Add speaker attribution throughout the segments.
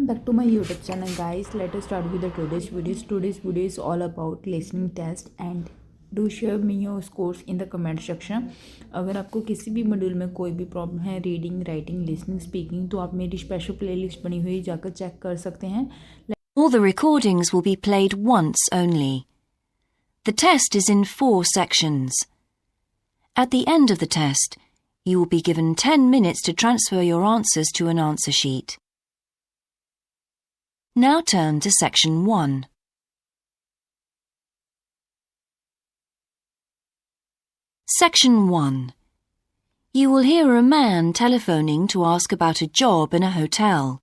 Speaker 1: Welcome back to my YouTube channel, guys. Let us start with the today's video. Today's video is all about listening test and do share me your scores in the comment section. अगर आपको किसी भी module में कोई भी problem है reading, writing, listening, speaking, तो आप मेरी स्पेशल प्लेलिस्ट बनी हुई जाकर चेक कर सकते हैं.
Speaker 2: All the recordings will be played once only. The test is in 4 sections. At the end of the test, you will be given 10 minutes to transfer your answers to an answer sheet. Now turn to Section 1. Section 1. You will hear a man telephoning to ask about a job in a hotel.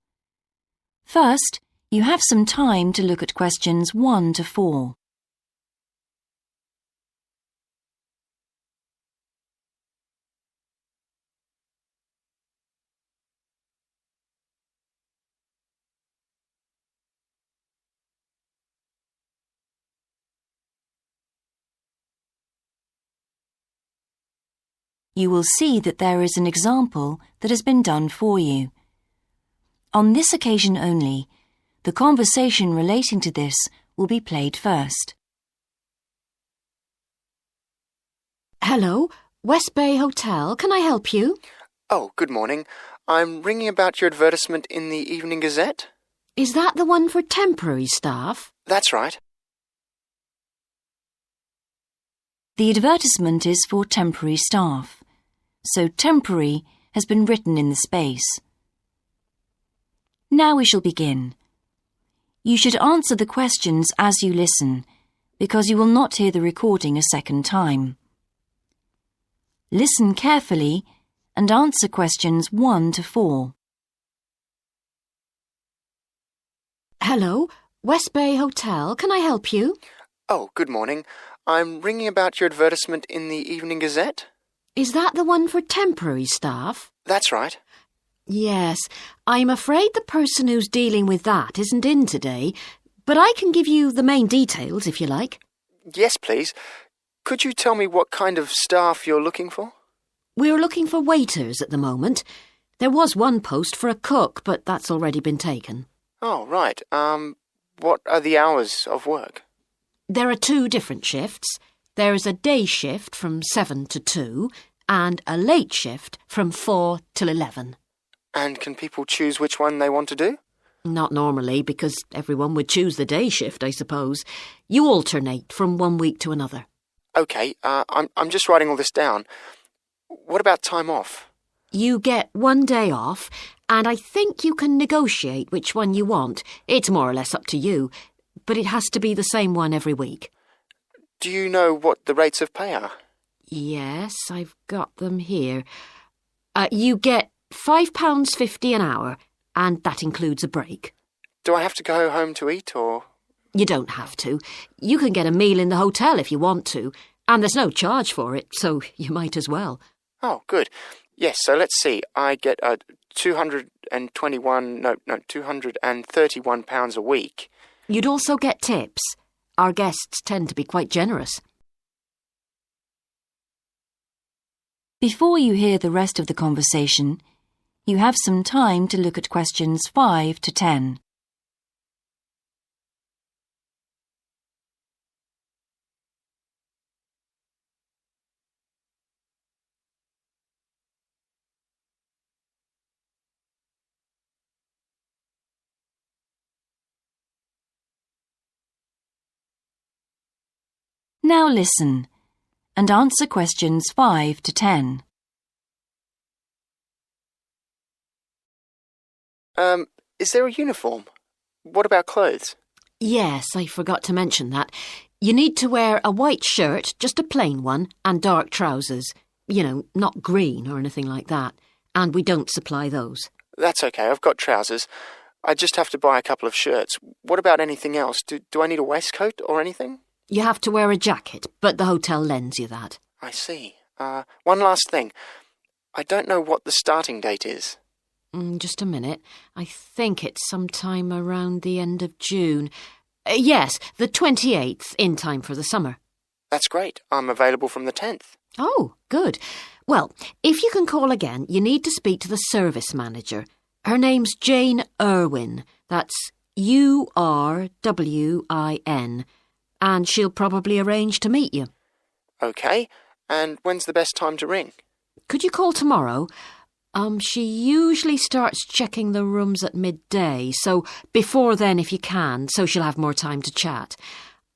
Speaker 2: First, you have some time to look at questions 1 to 4. You will see that there is an example that has been done for you. On this occasion only, the conversation relating to this will be played first.
Speaker 3: Hello, West Bay Hotel. Can I help you?
Speaker 4: Oh, good morning. I'm ringing about your advertisement in the Evening Gazette.
Speaker 3: Is that the one for temporary staff?
Speaker 4: That's right.
Speaker 2: The advertisement is for temporary staff, so temporary has been written in the space. Now we shall begin. You should answer the questions as you listen, because you will not hear the recording a second time. Listen carefully and answer questions 1 to 4.
Speaker 3: Hello, West Bay Hotel. Can I help you?
Speaker 4: Oh, good morning. I'm ringing about your advertisement in the Evening Gazette.
Speaker 3: Is that the one for temporary staff?
Speaker 4: That's right.
Speaker 3: Yes, I'm afraid the person who's dealing with that isn't in today, but I can give you the main details if you like.
Speaker 4: Yes, please. Could you tell me what kind of staff you're looking for?
Speaker 3: We're looking for waiters at the moment. There was one post for a cook, but that's already been taken.
Speaker 4: Oh, right. What are the hours of work?
Speaker 3: There are 2 different shifts. There is a day shift from 7 to 2 and a late shift from 4 till 11.
Speaker 4: And can people choose which one they want to do?
Speaker 3: Not normally, because everyone would choose the day shift, I suppose. You alternate from one week to another.
Speaker 4: OK, I'm just writing all this down. What about time off?
Speaker 3: You get 1 day off, and I think you can negotiate which one you want. It's more or less up to you, but it has to be the same one every week.
Speaker 4: Do you know what the rates of pay are?
Speaker 3: Yes, I've got them here. You get £5.50 an hour, and that includes a break.
Speaker 4: Do I have to go home to eat, or...?
Speaker 3: You don't have to. You can get a meal in the hotel if you want to, and there's no charge for it, so you might as well.
Speaker 4: Oh, good. Yes, so let's see. I get £231 a week.
Speaker 3: You'd also get tips. Our guests tend to be quite generous.
Speaker 2: Before you hear the rest of the conversation, you have some time to look at questions 5 to 10. Now listen and answer questions 5 to 10.
Speaker 4: Is there a uniform? What about clothes?
Speaker 3: Yes, I forgot to mention that. You need to wear a white shirt, just a plain one, and dark trousers. You know, not green or anything like that. And we don't supply those.
Speaker 4: That's okay, I've got trousers. I just have to buy a couple of shirts. What about anything else? Do I need a waistcoat or anything?
Speaker 3: You have to wear a jacket, but the hotel lends you that.
Speaker 4: I see. One last thing. I don't know what the starting date is.
Speaker 3: Just a minute. I think it's sometime around the end of June. Yes, the 28th, in time for the summer.
Speaker 4: That's great. I'm available from the 10th.
Speaker 3: Oh, good. Well, if you can call again, you need to speak to the service manager. Her name's Jane Irwin. That's Urwin. And she'll probably arrange to meet you.
Speaker 4: OK, and when's the best time to ring?
Speaker 3: Could you call tomorrow? She usually starts checking the rooms at midday, so before then if you can, so she'll have more time to chat.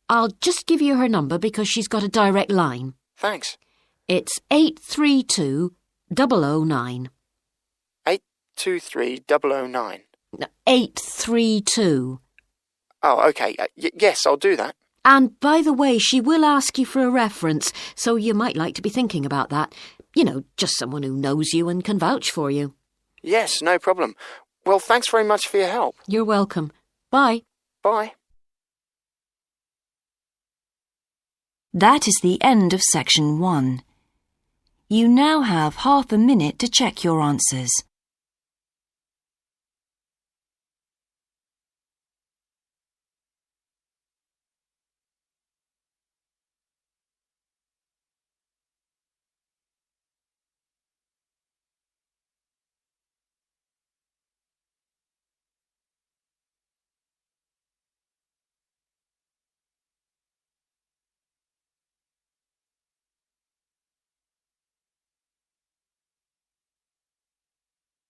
Speaker 3: I'll just give you her number because she's got a direct line.
Speaker 4: Thanks.
Speaker 3: It's 832 009.
Speaker 4: 823 009.
Speaker 3: 832.
Speaker 4: Oh, OK. Yes, I'll do that.
Speaker 3: And by the way, she will ask you for a reference, so you might like to be thinking about that. You know, just someone who knows you and can vouch for you.
Speaker 4: Yes, no problem. Well, thanks very much for your help.
Speaker 3: You're welcome. Bye.
Speaker 4: Bye.
Speaker 2: That is the end of section 1. You now have half a minute to check your answers.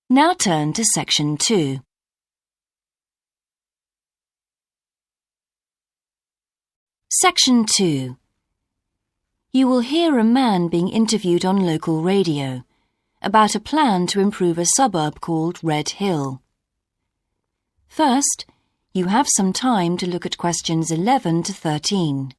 Speaker 2: Now turn to section 2. Section 2. You will hear a man being interviewed on local radio about a plan to improve a suburb called Red Hill. First, you have some time to look at questions 11 to 13.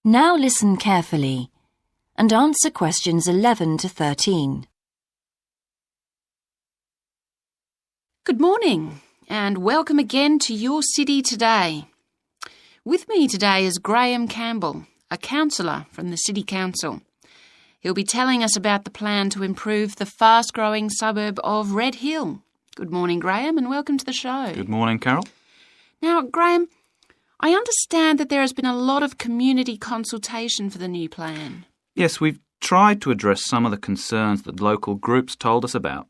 Speaker 2: Now listen carefully and answer questions 11 to 13.
Speaker 5: Good morning and welcome again to Your City Today. With me today is Graham Campbell, a councillor from the City Council. He'll be telling us about the plan to improve the fast-growing suburb of Red Hill. Good morning, Graham, and welcome to the show.
Speaker 6: Good morning, Carol.
Speaker 5: Now, Graham, I understand that there has been a lot of community consultation for the new plan.
Speaker 6: Yes, we've tried to address some of the concerns that local groups told us about.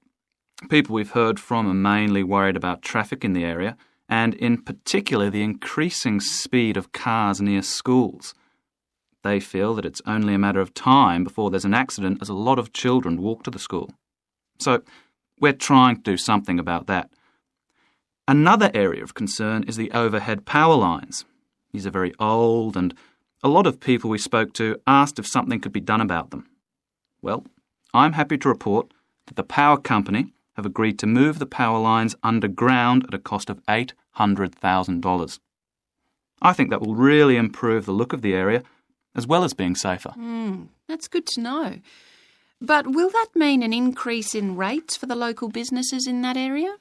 Speaker 6: People we've heard from are mainly worried about traffic in the area and, in particular, the increasing speed of cars near schools. They feel that it's only a matter of time before there's an accident as a lot of children walk to the school. So, we're trying to do something about that. Another area of concern is the overhead power lines. These are very old and a lot of people we spoke to asked if something could be done about them. Well, I'm happy to report that the power company have agreed to move the power lines underground at a cost of $800,000. I think that will really improve the look of the area as well as being safer.
Speaker 5: That's good to know. But will that mean an increase in rates for the local businesses in that area?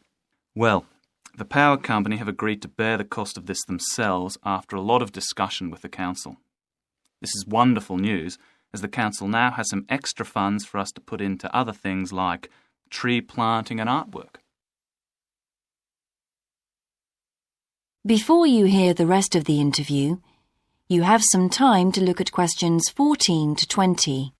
Speaker 6: Well, the power company have agreed to bear the cost of this themselves after a lot of discussion with the council. This is wonderful news, as the council now has some extra funds for us to put into other things like tree planting and artwork.
Speaker 2: Before you hear the rest of the interview, you have some time to look at questions 14 to 20.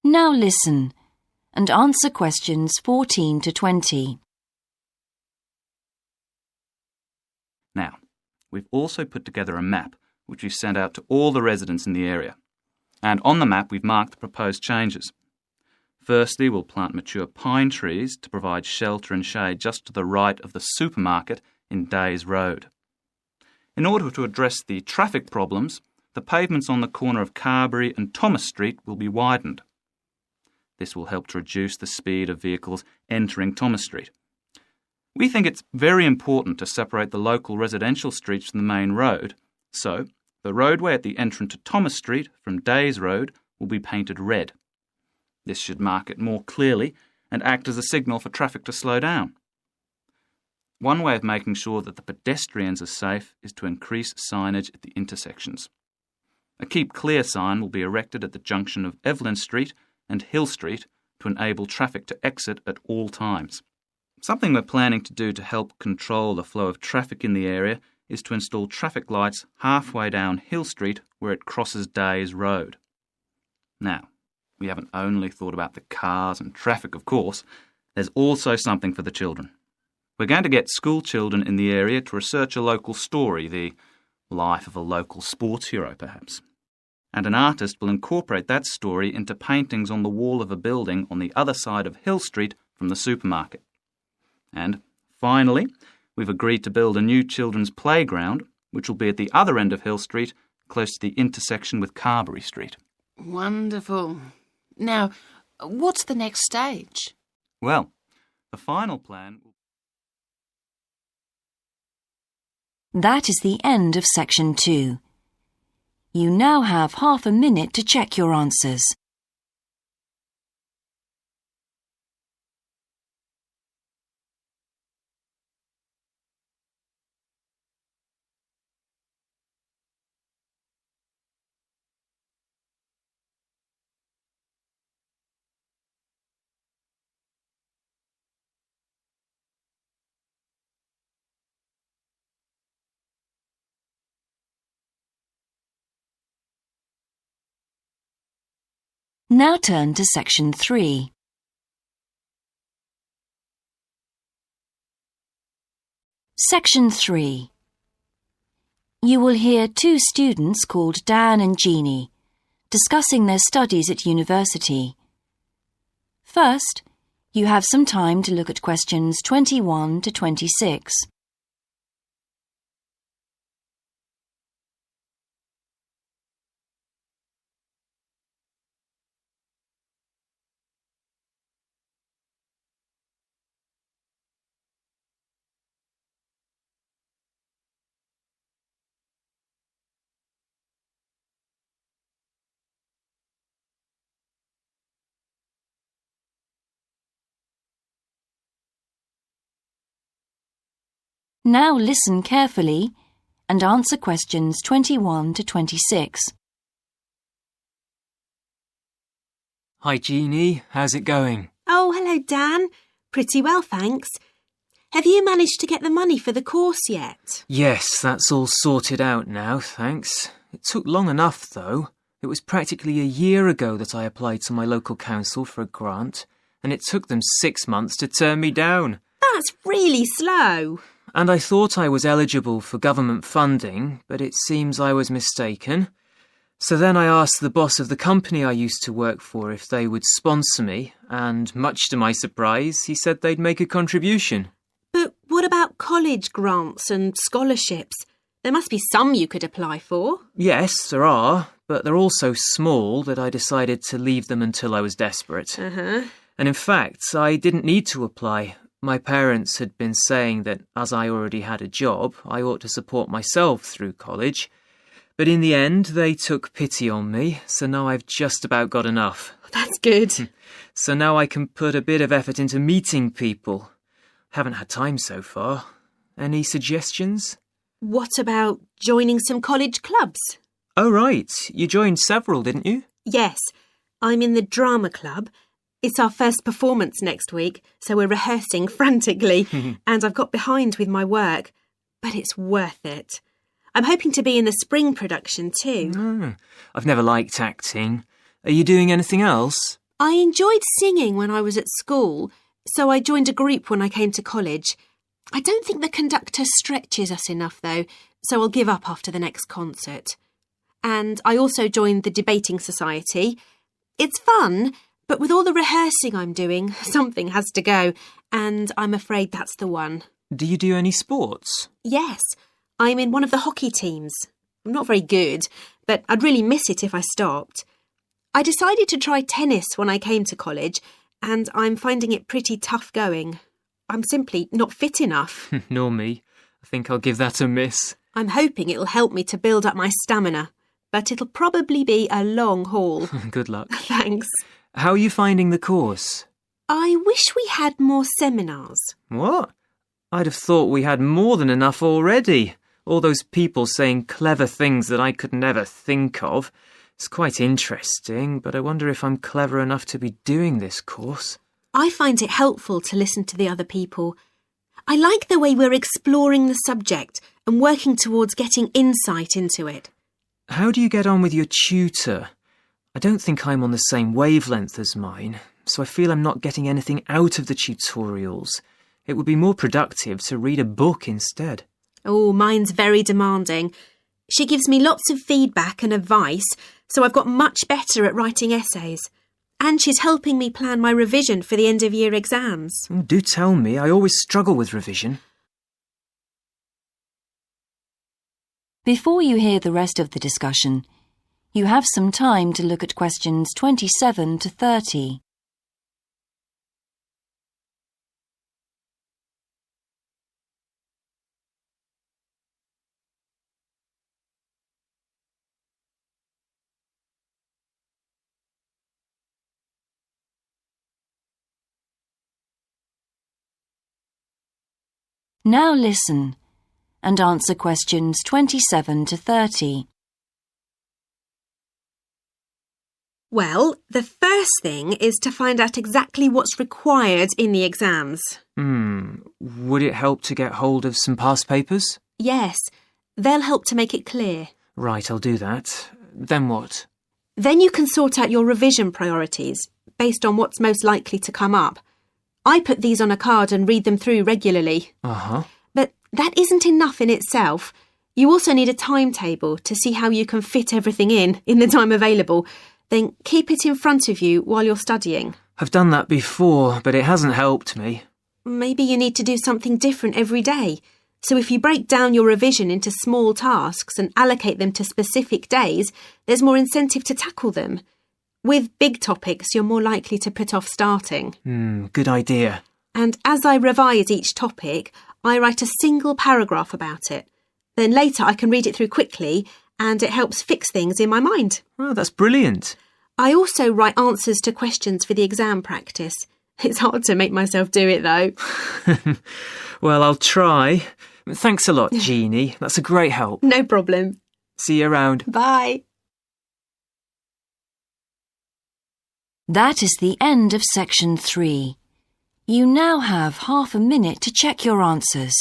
Speaker 2: Now listen and answer questions 14 to 20.
Speaker 6: Now, we've also put together a map which we've sent out to all the residents in the area. And on the map we've marked the proposed changes. Firstly, we'll plant mature pine trees to provide shelter and shade just to the right of the supermarket in Days Road. In order to address the traffic problems, the pavements on the corner of Carberry and Thomas Street will be widened. This will help to reduce the speed of vehicles entering Thomas Street. We think it's very important to separate the local residential streets from the main road, so the roadway at the entrance to Thomas Street from Days Road will be painted red. This should mark it more clearly and act as a signal for traffic to slow down. One way of making sure that the pedestrians are safe is to increase signage at the intersections. A Keep Clear sign will be erected at the junction of Evelyn Street and Hill Street to enable traffic to exit at all times. Something we're planning to do to help control the flow of traffic in the area is to install traffic lights halfway down Hill Street where it crosses Days Road. Now, we haven't only thought about the cars and traffic, of course. There's also something for the children. We're going to get school children in the area to research a local story, the life of a local sports hero, perhaps. And an artist will incorporate that story into paintings on the wall of a building on the other side of Hill Street from the supermarket. And finally, we've agreed to build a new children's playground, which will be at the other end of Hill Street, close to the intersection with Carberry Street.
Speaker 5: Wonderful. Now, what's the next stage?
Speaker 6: Well, the final plan...
Speaker 2: That is the end of section 2. You now have half a minute to check your answers. Now turn to section 3. Section 3. You will hear two students called Dan and Jeannie discussing their studies at university. First, you have some time to look at questions 21 to 26. Now listen carefully and answer questions 21 to 26.
Speaker 7: Hi Jeannie, how's it going?
Speaker 8: Oh, hello Dan. Pretty well, thanks. Have you managed to get the money for the course yet?
Speaker 7: Yes, that's all sorted out now, thanks. It took long enough though. It was practically a year ago that I applied to my local council for a grant, and it took them 6 months to turn me down.
Speaker 8: That's really slow.
Speaker 7: And I thought I was eligible for government funding, but it seems I was mistaken. So then I asked the boss of the company I used to work for if they would sponsor me, and much to my surprise, he said they'd make a contribution.
Speaker 8: But what about college grants and scholarships? There must be some you could apply for.
Speaker 7: Yes, there are, but they're all so small that I decided to leave them until I was desperate. And in fact, I didn't need to apply. My parents had been saying that as I already had a job, I ought to support myself through college. But in the end, they took pity on me, so now I've just about got enough.
Speaker 8: That's good.
Speaker 7: So now I can put a bit of effort into meeting people. Haven't had time so far. Any suggestions?
Speaker 8: What about joining some college clubs?
Speaker 7: Oh, right. You joined several, didn't you?
Speaker 8: Yes. I'm in the drama club. It's our first performance next week, so we're rehearsing frantically, and I've got behind with my work, but it's worth it. I'm hoping to be in the spring production too.
Speaker 7: I've never liked acting. Are you doing anything else?
Speaker 8: I enjoyed singing when I was at school, so I joined a group when I came to college. I don't think the conductor stretches us enough though, so I'll give up after the next concert. And I also joined the debating society. It's fun, But with all the rehearsing I'm doing, something has to go, and I'm afraid that's the one.
Speaker 7: Do you do any sports?
Speaker 8: Yes, I'm in one of the hockey teams. I'm not very good, but I'd really miss it if I stopped. I decided to try tennis when I came to college, and I'm finding it pretty tough going. I'm simply not fit enough.
Speaker 7: Nor me. I think I'll give that a miss.
Speaker 8: I'm hoping it'll help me to build up my stamina, but it'll probably be a long haul.
Speaker 7: Good luck.
Speaker 8: Thanks.
Speaker 7: How are you finding the course?
Speaker 8: I wish we had more seminars.
Speaker 7: What? I'd have thought we had more than enough already. All those people saying clever things that I could never think of. It's quite interesting, but I wonder if I'm clever enough to be doing this course.
Speaker 8: I find it helpful to listen to the other people. I like the way we're exploring the subject and working towards getting insight into it.
Speaker 7: How do you get on with your tutor? I don't think I'm on the same wavelength as mine, so I feel I'm not getting anything out of the tutorials. It would be more productive to read a book instead.
Speaker 8: Oh, mine's very demanding. She gives me lots of feedback and advice, so I've got much better at writing essays. And she's helping me plan my revision for the end-of-year exams.
Speaker 7: Do tell me, I always struggle with revision.
Speaker 2: Before you hear the rest of the discussion, you have some time to look at questions 27 to 30. Now listen and answer questions 27 to 30.
Speaker 8: Well, the first thing is to find out exactly what's required in the exams.
Speaker 7: Would it help to get hold of some past papers?
Speaker 8: Yes, they'll help to make it clear.
Speaker 7: Right, I'll do that. Then what?
Speaker 8: Then you can sort out your revision priorities based on what's most likely to come up. I put these on a card and read them through regularly. But that isn't enough in itself. You also need a timetable to see how you can fit everything in the time available. Then keep it in front of you while you're studying.
Speaker 7: I've done that before, but it hasn't helped me.
Speaker 8: Maybe you need to do something different every day. So if you break down your revision into small tasks and allocate them to specific days, there's more incentive to tackle them. With big topics, you're more likely to put off starting.
Speaker 7: Good idea.
Speaker 8: And as I revise each topic, I write a single paragraph about it. Then later I can read it through quickly, and it helps fix things in my mind.
Speaker 7: Oh, that's brilliant.
Speaker 8: I also write answers to questions for the exam practice. It's hard to make myself do it, though.
Speaker 7: Well, I'll try. Thanks a lot, Jeannie. That's a great help.
Speaker 8: No problem.
Speaker 7: See you around.
Speaker 8: Bye.
Speaker 2: That is the end of section 3. You now have half a minute to check your answers.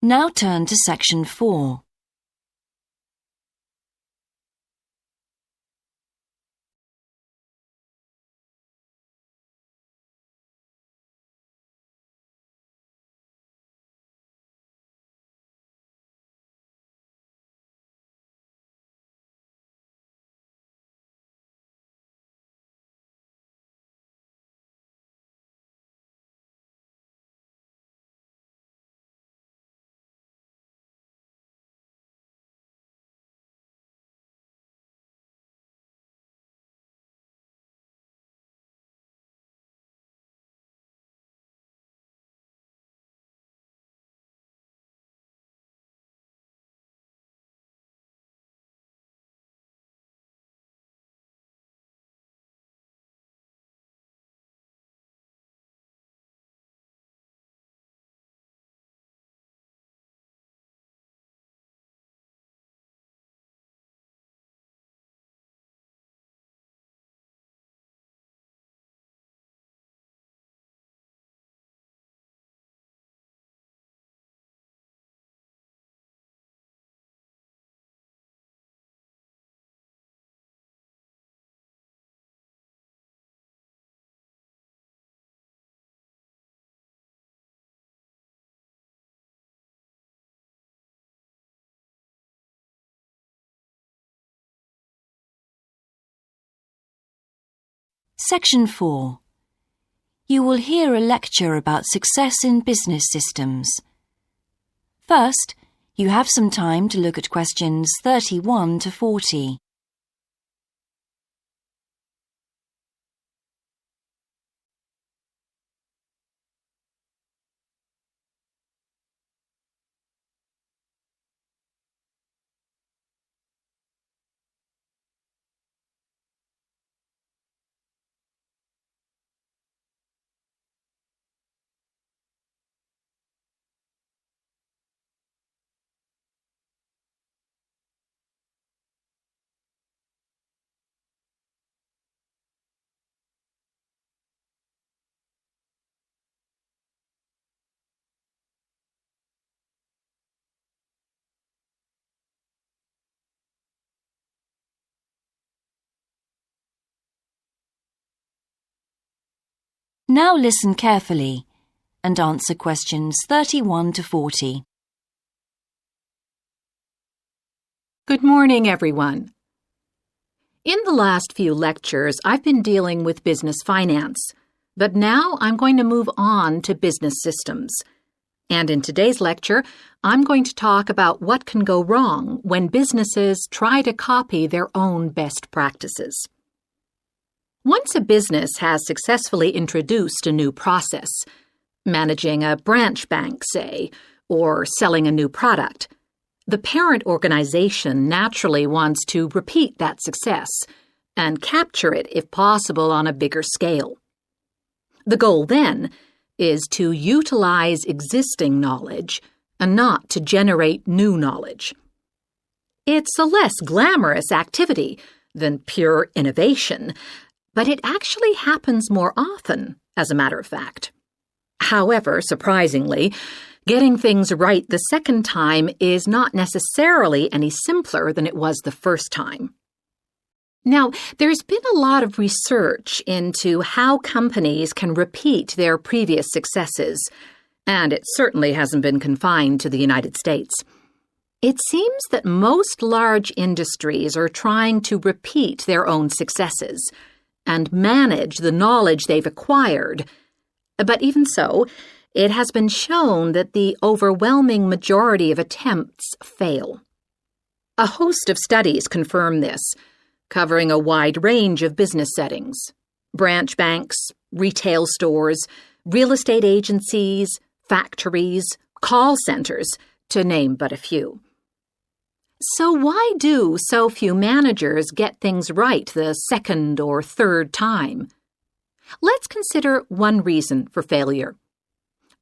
Speaker 2: Now turn to section 4. Section 4. You will hear a lecture about success in business systems. First, you have some time to look at questions 31 to 40. Now listen carefully and answer questions 31 to 40.
Speaker 5: Good morning, everyone. In the last few lectures, I've been dealing with business finance, but now I'm going to move on to business systems. And in today's lecture, I'm going to talk about what can go wrong when businesses try to copy their own best practices. Once a business has successfully introduced a new process, managing a branch bank, say, or selling a new product, the parent organization naturally wants to repeat that success and capture it, if possible, on a bigger scale. The goal, then, is to utilize existing knowledge and not to generate new knowledge. It's a less glamorous activity than pure innovation, but it actually happens more often, as a matter of fact. However, surprisingly, getting things right the second time is not necessarily any simpler than it was the first time. Now, there's been a lot of research into how companies can repeat their previous successes, and it certainly hasn't been confined to the United States. It seems that most large industries are trying to repeat their own successes and manage the knowledge they've acquired. But even so, it has been shown that the overwhelming majority of attempts fail. A host of studies confirm this, covering a wide range of business settings: branch banks, retail stores, real estate agencies, factories, call centers, to name but a few. So why do so few managers get things right the second or third time? Let's consider one reason for failure: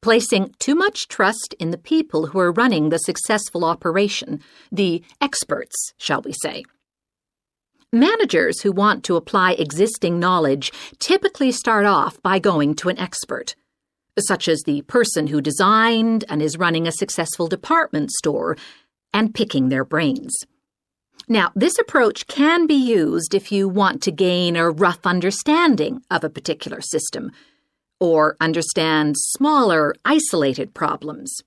Speaker 5: placing too much trust in the people who are running the successful operation, the experts, shall we say. Managers who want to apply existing knowledge typically start off by going to an expert, such as the person who designed and is running a successful department store, and picking their brains. Now, this approach can be used if you want to gain a rough understanding of a particular system, or understand smaller, isolated problems.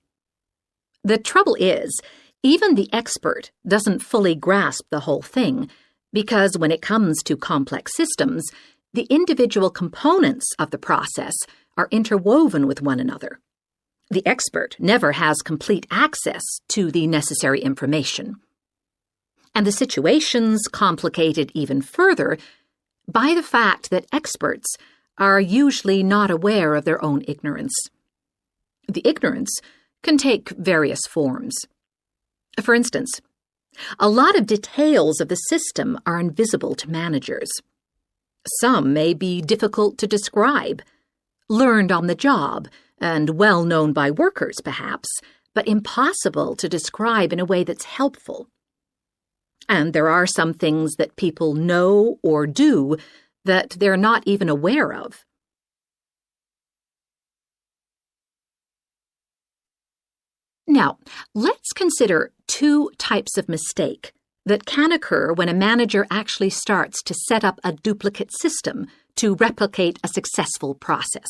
Speaker 5: The trouble is, even the expert doesn't fully grasp the whole thing, because when it comes to complex systems, the individual components of the process are interwoven with one another. The expert never has complete access to the necessary information. And the situation's complicated even further by the fact that experts are usually not aware of their own ignorance. The ignorance can take various forms. For instance, a lot of details of the system are invisible to managers. Some may be difficult to describe, learned on the job, and well known by workers, perhaps, but impossible to describe in a way that's helpful. And there are some things that people know or do that they're not even aware of. Now, let's consider two types of mistake that can occur when a manager actually starts to set up a duplicate system to replicate a successful process.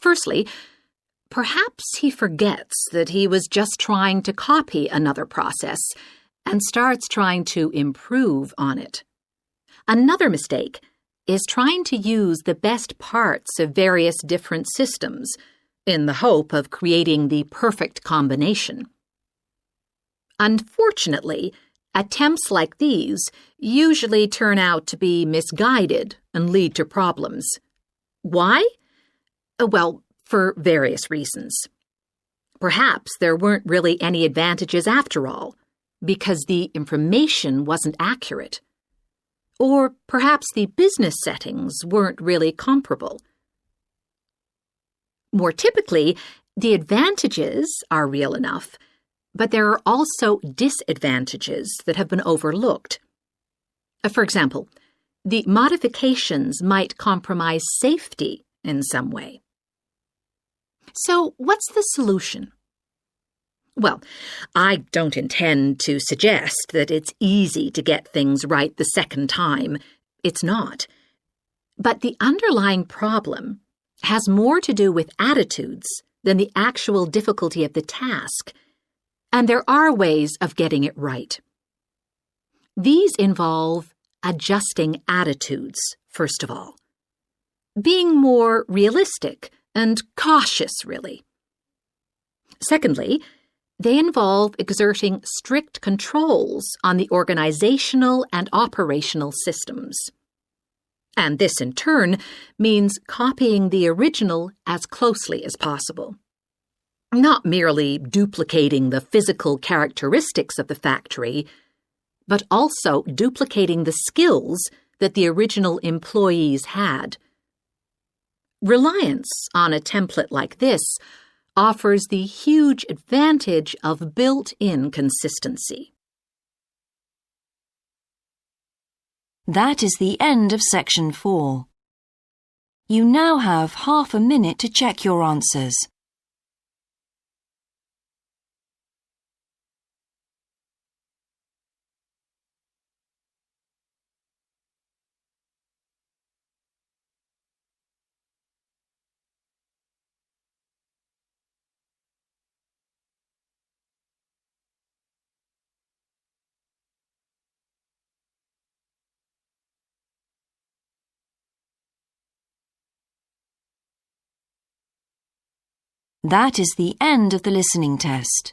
Speaker 5: Firstly, perhaps he forgets that he was just trying to copy another process and starts trying to improve on it. Another mistake
Speaker 9: is trying to use the best parts of various different systems in the hope of creating the perfect combination. Unfortunately, attempts like these usually turn out to be misguided and lead to problems. Why? Well, for various reasons. Perhaps there weren't really any advantages after all, because the information wasn't accurate. Or perhaps the business settings weren't really comparable. More typically, the advantages are real enough, but there are also disadvantages that have been overlooked. For example, the modifications might compromise safety in some way. So, what's the solution? Well, I don't intend to suggest that it's easy to get things right the second time. It's not. But the underlying problem has more to do with attitudes than the actual difficulty of the task, and there are ways of getting it right. These involve adjusting attitudes, first of all. Being more realistic and cautious, really. Secondly, they involve exerting strict controls on the organizational and operational systems. And this, in turn, means copying the original as closely as possible. Not merely duplicating the physical characteristics of the factory, but also duplicating the skills that the original employees had. Reliance on a template like this offers the huge advantage of built-in consistency.
Speaker 2: That is the end of section 4. You now have half a minute to check your answers. That is the end of the listening test.